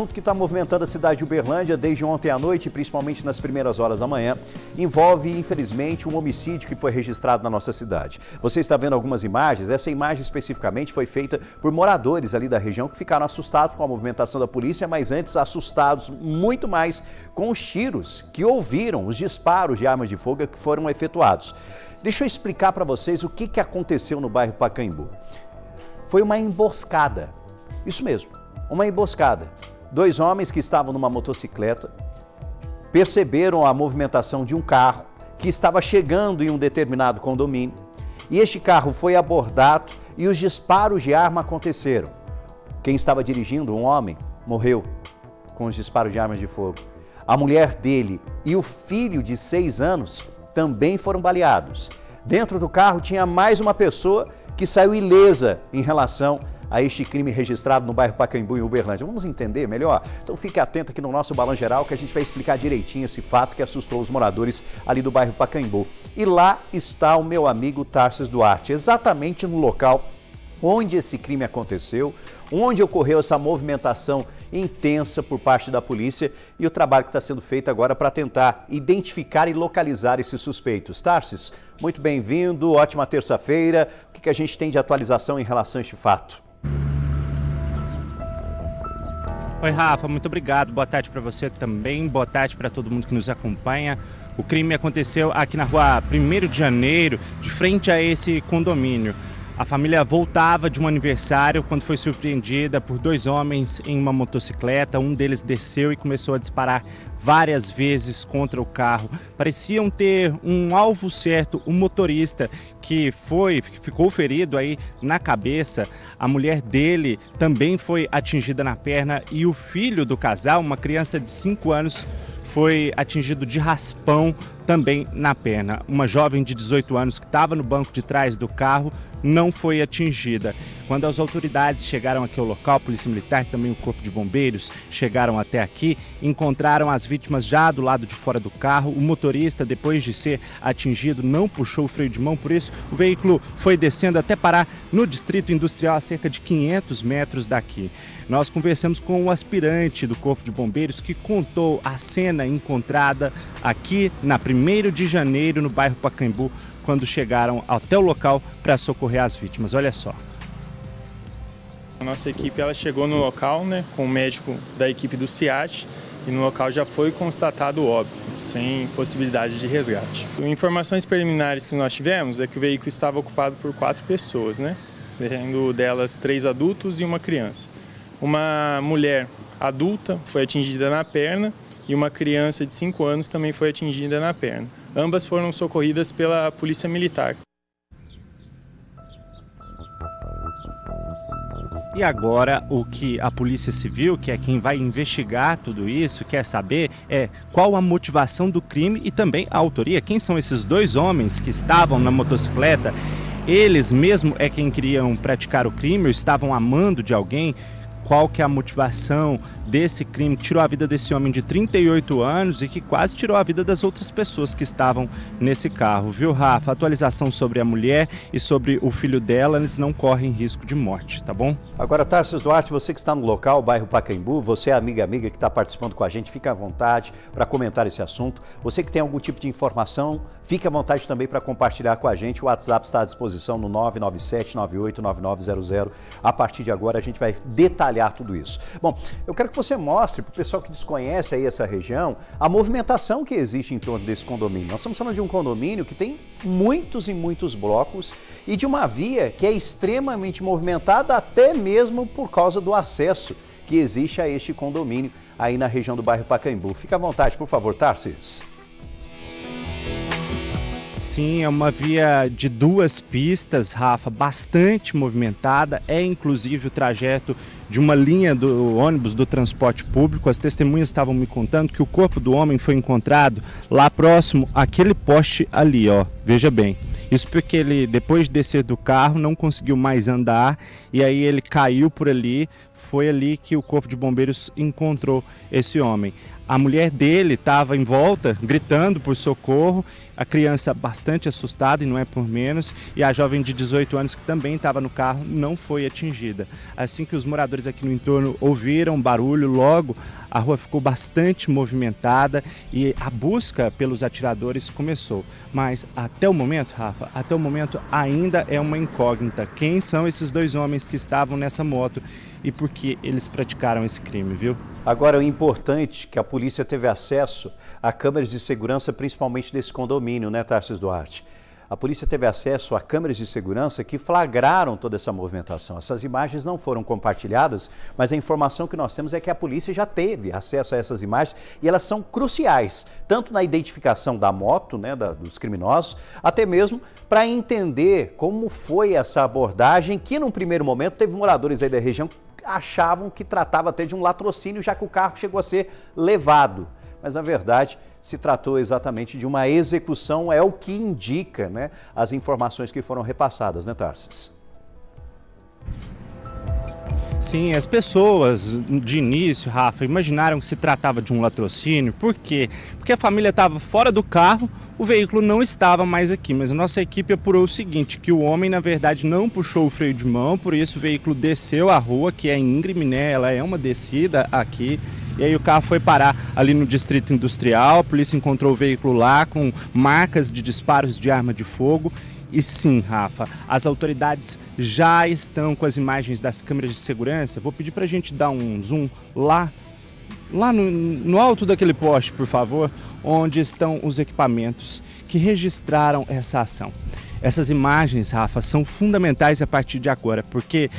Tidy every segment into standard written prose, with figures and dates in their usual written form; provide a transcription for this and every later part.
assunto que está movimentando a cidade de Uberlândia desde ontem à noite, principalmente nas primeiras horas da manhã, envolve, infelizmente, um homicídio que foi registrado na nossa cidade. Você está vendo algumas imagens, essa imagem especificamente foi feita por moradores ali da região que ficaram assustados com a movimentação da polícia, mas antes assustados muito mais com os tiros que ouviram, os disparos de armas de fogo que foram efetuados. Deixa eu explicar para vocês o que aconteceu no bairro Pacaembu. Foi uma emboscada, isso mesmo. Uma emboscada. 2 homens que estavam numa motocicleta perceberam a movimentação de um carro que estava chegando em um determinado condomínio e este carro foi abordado e os disparos de arma aconteceram. Quem estava dirigindo, um homem, morreu com os disparos de armas de fogo. A mulher dele e o filho de 6 anos também foram baleados. Dentro do carro tinha mais uma pessoa que saiu ilesa em relação a este crime registrado no bairro Pacaembu, em Uberlândia. Vamos entender melhor? Então fique atento aqui no nosso Balão Geral que a gente vai explicar direitinho esse fato que assustou os moradores ali do bairro Pacaembu. E lá está o meu amigo Tarsis Duarte, exatamente no local onde esse crime aconteceu, onde ocorreu essa movimentação intensa por parte da polícia e o trabalho que está sendo feito agora para tentar identificar e localizar esses suspeitos. Tarsis, muito bem-vindo, ótima terça-feira. O que a gente tem de atualização em relação a este fato? Oi, Rafa, muito obrigado. Boa tarde para você também. Boa tarde para todo mundo que nos acompanha. O crime aconteceu aqui na rua 1º de janeiro, de frente a esse condomínio. A família voltava de um aniversário quando foi surpreendida por 2 homens em uma motocicleta. Um deles desceu e começou a disparar várias vezes contra o carro. Pareciam ter um alvo certo, o motorista que ficou ferido aí na cabeça. A mulher dele também foi atingida na perna e o filho do casal, uma criança de 5 anos, foi atingido de raspão também na perna. Uma jovem de 18 anos que estava no banco de trás do carro não foi atingida. Quando as autoridades chegaram aqui ao local, a Polícia Militar e também o Corpo de Bombeiros chegaram até aqui, encontraram as vítimas já do lado de fora do carro. O motorista, depois de ser atingido, não puxou o freio de mão, por isso o veículo foi descendo até parar no Distrito Industrial, a cerca de 500 metros daqui. Nós conversamos com o aspirante do Corpo de Bombeiros que contou a cena encontrada aqui na 1º de janeiro, no bairro Pacaembu, quando chegaram até o local para socorrer as vítimas. Olha só. A nossa equipe ela chegou no local, com o médico da equipe do SEAT, e no local já foi constatado o óbito, sem possibilidade de resgate. Informações preliminares que nós tivemos é que o veículo estava ocupado por 4 pessoas, sendo delas 3 adultos e uma criança. Uma mulher adulta foi atingida na perna e uma criança de 5 anos também foi atingida na perna. Ambas foram socorridas pela Polícia Militar. E agora o que a Polícia Civil, que é quem vai investigar tudo isso, quer saber é qual a motivação do crime e também a autoria. Quem são esses 2 homens que estavam na motocicleta? Eles mesmo é quem queriam praticar o crime ou estavam amando de alguém? Qual que é a motivação desse crime que tirou a vida desse homem de 38 anos e que quase tirou a vida das outras pessoas que estavam nesse carro, viu, Rafa? Atualização sobre a mulher e sobre o filho dela, eles não correm risco de morte, tá bom? Agora, Tarsis Duarte, você que está no local, bairro Pacaembu, você é amiga que está participando com a gente, fica à vontade para comentar esse assunto. Você que tem algum tipo de informação, fique à vontade também para compartilhar com a gente. O WhatsApp está à disposição no 997-989900. A partir de agora a gente vai detalhar tudo isso. Bom, eu quero que você mostre para o pessoal que desconhece aí essa região a movimentação que existe em torno desse condomínio. Nós estamos falando de um condomínio que tem muitos e muitos blocos e de uma via que é extremamente movimentada até mesmo por causa do acesso que existe a este condomínio aí na região do bairro Pacaembu. Fique à vontade, por favor, Tarsis. Sim, é uma via de 2 pistas, Rafa, bastante movimentada. É inclusive o trajeto de uma linha do ônibus do transporte público. As testemunhas estavam me contando que o corpo do homem foi encontrado lá próximo àquele poste ali, ó. Veja bem. Isso porque ele, depois de descer do carro, não conseguiu mais andar e aí ele caiu por ali. Foi ali que o Corpo de Bombeiros encontrou esse homem. A mulher dele estava em volta, gritando por socorro, a criança bastante assustada, e não é por menos, e a jovem de 18 anos, que também estava no carro, não foi atingida. Assim que os moradores aqui no entorno ouviram o barulho, logo a rua ficou bastante movimentada e a busca pelos atiradores começou. Mas até o momento, Rafa, até o momento ainda é uma incógnita. Quem são esses dois homens que estavam nessa moto e por que eles praticaram esse crime, viu? Agora, o importante é que a polícia teve acesso a câmeras de segurança, principalmente desse condomínio, né, Tarsis Duarte? A polícia teve acesso a câmeras de segurança que flagraram toda essa movimentação. Essas imagens não foram compartilhadas, mas a informação que nós temos é que a polícia já teve acesso a essas imagens e elas são cruciais, tanto na identificação da moto, né, dos criminosos, até mesmo para entender como foi essa abordagem que, num primeiro momento, teve moradores aí da região que achavam que tratava até de um latrocínio, já que o carro chegou a ser levado. Mas, na verdade, se tratou exatamente de uma execução, é o que indica, né, as informações que foram repassadas, né, Tarsis? Sim, as pessoas de início, Rafa, imaginaram que se tratava de um latrocínio. Por quê? Porque a família estava fora do carro, o veículo não estava mais aqui, mas a nossa equipe apurou o seguinte, que o homem, na verdade, não puxou o freio de mão, por isso o veículo desceu a rua, que é íngreme, né? Ela é uma descida aqui, e aí o carro foi parar ali no Distrito Industrial, a polícia encontrou o veículo lá com marcas de disparos de arma de fogo. E sim, Rafa, as autoridades já estão com as imagens das câmeras de segurança. Vou pedir para a gente dar um zoom lá no alto daquele poste, por favor, onde estão os equipamentos que registraram essa ação. Essas imagens, Rafa, são fundamentais a partir de agora, porque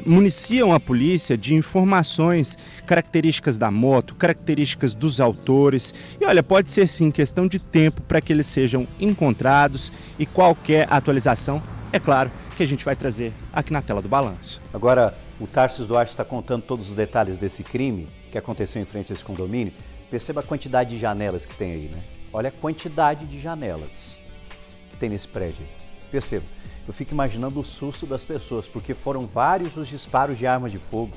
municiam a polícia de informações, características da moto, características dos autores. E olha, pode ser sim questão de tempo para que eles sejam encontrados, e qualquer atualização, é claro, que a gente vai trazer aqui na tela do Balanço. Agora, o Tarsis Duarte está contando todos os detalhes desse crime que aconteceu em frente a esse condomínio. Perceba a quantidade de janelas que tem aí, né? Olha a quantidade de janelas que tem nesse prédio. Perceba. Eu fico imaginando o susto das pessoas, porque foram vários os disparos de arma de fogo,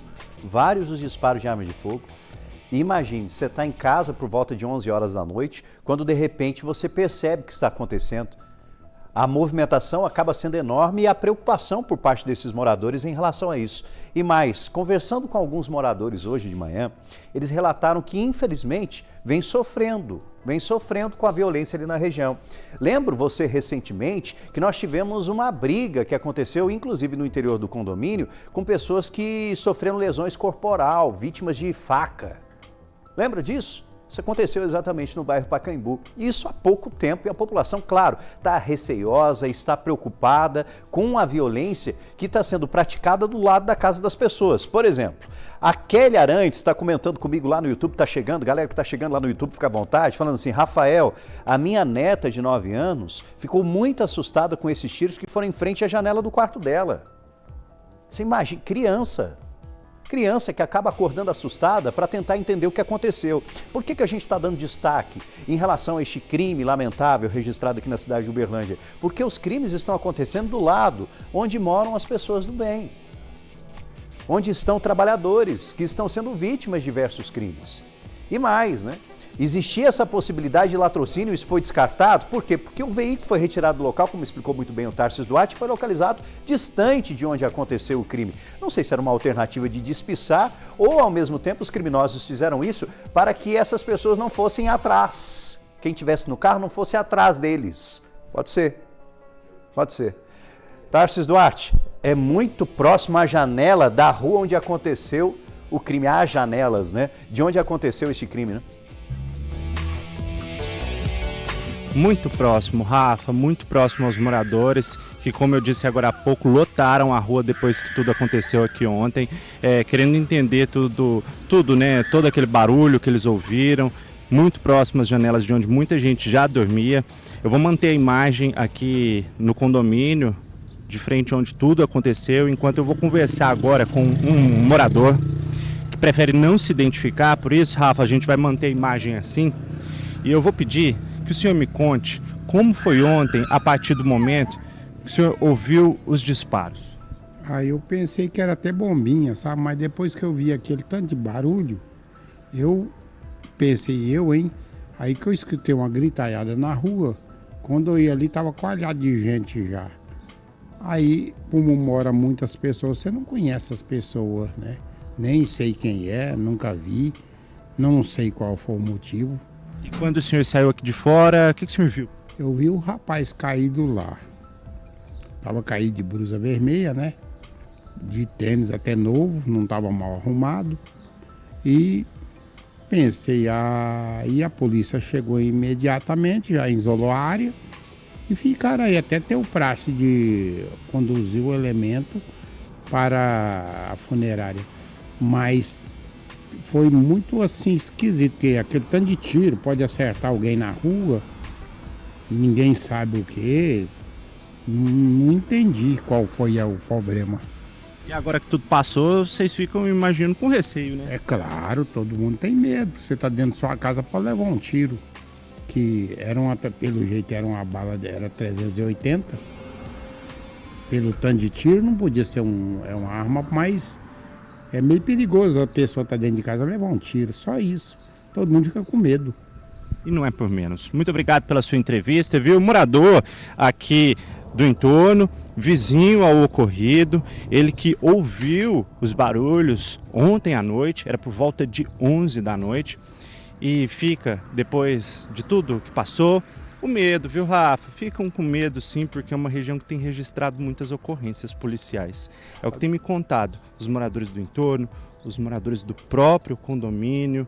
E imagine, você está em casa por volta de 11 horas da noite, quando de repente você percebe o que está acontecendo. A movimentação acaba sendo enorme e a preocupação por parte desses moradores em relação a isso. E mais, conversando com alguns moradores hoje de manhã, eles relataram que, infelizmente, vem sofrendo com a violência ali na região. Lembro você recentemente que nós tivemos uma briga que aconteceu, inclusive no interior do condomínio, com pessoas que sofreram lesões corporal, vítimas de faca. Lembra disso? Isso aconteceu exatamente no bairro Pacaembu. Isso há pouco tempo, e a população, claro, está receiosa, está preocupada com a violência que está sendo praticada do lado da casa das pessoas. Por exemplo, a Kelly Arantes está comentando comigo lá no YouTube, está chegando, galera que está chegando lá no YouTube, fica à vontade, falando assim: Rafael, a minha neta de 9 anos ficou muito assustada com esses tiros que foram em frente à janela do quarto dela. Você imagina, criança que acaba acordando assustada para tentar entender o que aconteceu. Por que a gente está dando destaque em relação a este crime lamentável registrado aqui na cidade de Uberlândia? Porque os crimes estão acontecendo do lado onde moram as pessoas do bem, onde estão trabalhadores que estão sendo vítimas de diversos crimes. E mais, né? Existia essa possibilidade de latrocínio, isso foi descartado. Por quê? Porque o veículo foi retirado do local, como explicou muito bem o Tarsis Duarte, foi localizado distante de onde aconteceu o crime. Não sei se era uma alternativa de despistar ou, ao mesmo tempo, os criminosos fizeram isso para que essas pessoas não fossem atrás. Quem estivesse no carro não fosse atrás deles. Pode ser. Tarsis Duarte, é muito próximo à janela da rua onde aconteceu o crime. Há janelas, né? De onde aconteceu este crime, né? Muito próximo, Rafa, muito próximo aos moradores que, como eu disse agora há pouco, lotaram a rua depois que tudo aconteceu aqui ontem, querendo entender tudo, né? Todo aquele barulho que eles ouviram, muito próximo às janelas de onde muita gente já dormia. Eu vou manter a imagem aqui no condomínio, de frente onde tudo aconteceu, enquanto eu vou conversar agora com um morador que prefere não se identificar. Por isso, Rafa, a gente vai manter a imagem assim, e eu vou pedir que o senhor me conte como foi ontem, a partir do momento que o senhor ouviu os disparos. Aí eu pensei que era até bombinha, sabe? Mas depois que eu vi aquele tanto de barulho, eu pensei eu, hein? Aí que eu escutei uma gritalhada na rua. Quando eu ia ali, tava coalhado de gente já. Aí, como mora muitas pessoas, você não conhece as pessoas, né? Nem sei quem é, nunca vi. Não sei qual foi o motivo. E quando o senhor saiu aqui de fora, o que o senhor viu? Eu vi o rapaz caído lá. Tava caído de blusa vermelha, né? De tênis até novo, não tava mal arrumado. E pensei, aí a polícia chegou imediatamente, já isolou a área. E ficaram aí até ter o praxe de conduzir o elemento para a funerária. Mas foi muito assim esquisito, porque aquele tanto de tiro pode acertar alguém na rua, ninguém sabe o que. Não entendi qual foi o problema. E agora que tudo passou, vocês ficam, imagino, com receio, né? É claro, todo mundo tem medo. Você tá dentro da sua casa para levar um tiro. Que pelo jeito era uma bala, era 380. Pelo tanto de tiro não podia ser uma arma, mas é meio perigoso a pessoa tá dentro de casa levar um tiro, só isso. Todo mundo fica com medo. E não é por menos. Muito obrigado pela sua entrevista, viu? Morador aqui do entorno, vizinho ao ocorrido, ele que ouviu os barulhos ontem à noite, era por volta de 11 da noite, e fica, depois de tudo que passou, o medo, viu, Rafa? Ficam com medo, sim, porque é uma região que tem registrado muitas ocorrências policiais. É o que tem me contado os moradores do entorno, os moradores do próprio condomínio,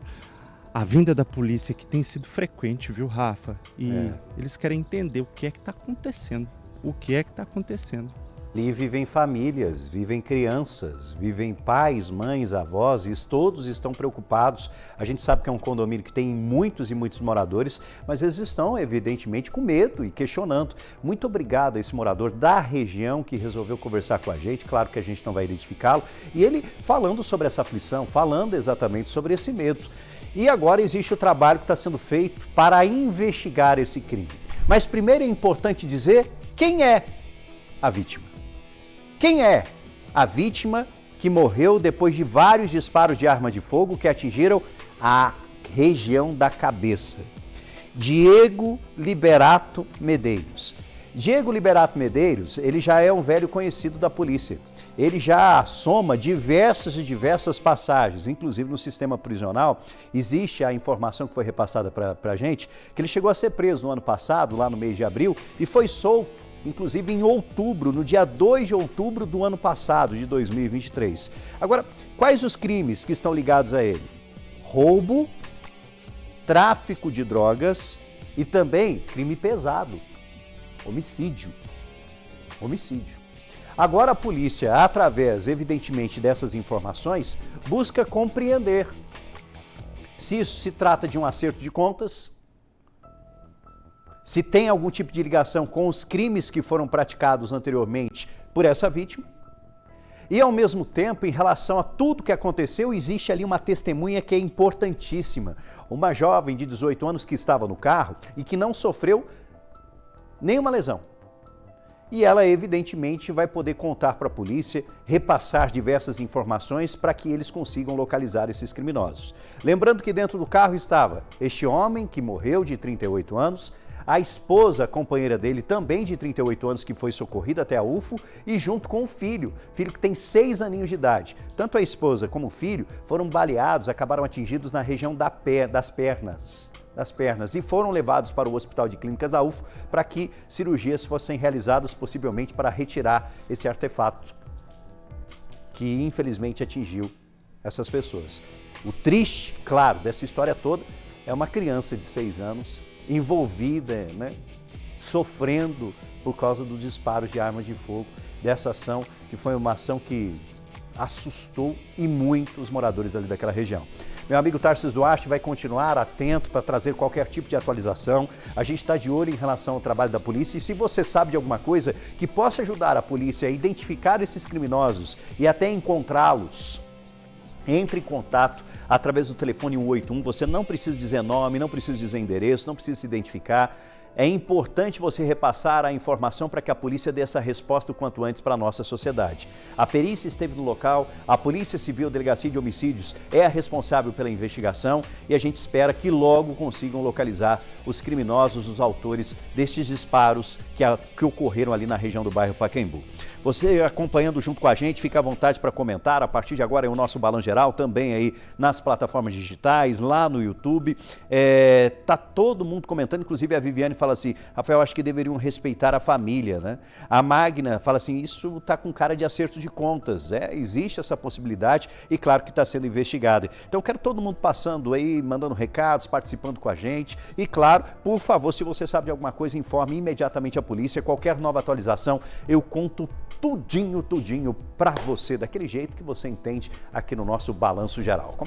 a vinda da polícia que tem sido frequente, viu, Rafa? E eles querem entender o que é que está acontecendo. O que é que está acontecendo? Ali vivem famílias, vivem crianças, vivem pais, mães, avós, e todos estão preocupados. A gente sabe que é um condomínio que tem muitos e muitos moradores, mas eles estão, evidentemente, com medo e questionando. Muito obrigado a esse morador da região que resolveu conversar com a gente, claro que a gente não vai identificá-lo, e ele falando sobre essa aflição, falando exatamente sobre esse medo. E agora existe o trabalho que está sendo feito para investigar esse crime. Mas primeiro é importante dizer quem é a vítima. Quem é a vítima que morreu depois de vários disparos de arma de fogo que atingiram a região da cabeça? Diego Liberato Medeiros. Diego Liberato Medeiros, ele já é um velho conhecido da polícia. Ele já soma diversas passagens, inclusive no sistema prisional. Existe a informação que foi repassada para a gente, que ele chegou a ser preso no ano passado, lá no mês de abril, e foi solto, inclusive em outubro, no dia 2 de outubro do ano passado, de 2023. Agora, quais os crimes que estão ligados a ele? Roubo, tráfico de drogas e também crime pesado, homicídio. Agora a polícia, através, evidentemente, dessas informações, busca compreender se isso se trata de um acerto de contas, se tem algum tipo de ligação com os crimes que foram praticados anteriormente por essa vítima. E, ao mesmo tempo, em relação a tudo que aconteceu, existe ali uma testemunha que é importantíssima. Uma jovem de 18 anos que estava no carro e que não sofreu nenhuma lesão. E ela, evidentemente, vai poder contar para a polícia, repassar diversas informações para que eles consigam localizar esses criminosos. Lembrando que dentro do carro estava este homem que morreu de 38 anos, a esposa, a companheira dele, também de 38 anos, que foi socorrida até a UFO, e junto com o filho que tem 6 aninhos de idade. Tanto a esposa como o filho foram baleados, acabaram atingidos na região das pernas e foram levados para o Hospital de Clínicas da UFO para que cirurgias fossem realizadas, possivelmente para retirar esse artefato que infelizmente atingiu essas pessoas. O triste, claro, dessa história toda é uma criança de 6 anos envolvida, sofrendo por causa do disparo de arma de fogo, dessa ação que foi uma ação que assustou e muito os moradores ali daquela região. Meu amigo Tarcísio Duarte vai continuar atento para trazer qualquer tipo de atualização. A gente está de olho em relação ao trabalho da polícia e se você sabe de alguma coisa que possa ajudar a polícia a identificar esses criminosos e até encontrá-los, entre em contato através do telefone 181. Você não precisa dizer nome, não precisa dizer endereço, não precisa se identificar. é importante você repassar a informação para que a polícia dê essa resposta o quanto antes para a nossa sociedade. A perícia esteve no local, a Polícia Civil, Delegacia de Homicídios, é a responsável pela investigação e a gente espera que logo consigam localizar os criminosos, os autores destes disparos que ocorreram ali na região do bairro Pacaembu. Você acompanhando junto com a gente, fica à vontade para comentar. A partir de agora é o nosso Balanço Geral, também aí nas plataformas digitais, lá no YouTube. Tá todo mundo comentando, inclusive a Viviane fala assim, Rafael, acho que deveriam respeitar a família, né? A Magna fala assim, isso tá com cara de acerto de contas. Existe essa possibilidade e claro que está sendo investigado. Então quero todo mundo passando aí, mandando recados, participando com a gente e claro, por favor, se você sabe de alguma coisa, informe imediatamente a polícia. Qualquer nova atualização, eu conto tudinho para você, daquele jeito que você entende aqui no nosso Balanço Geral.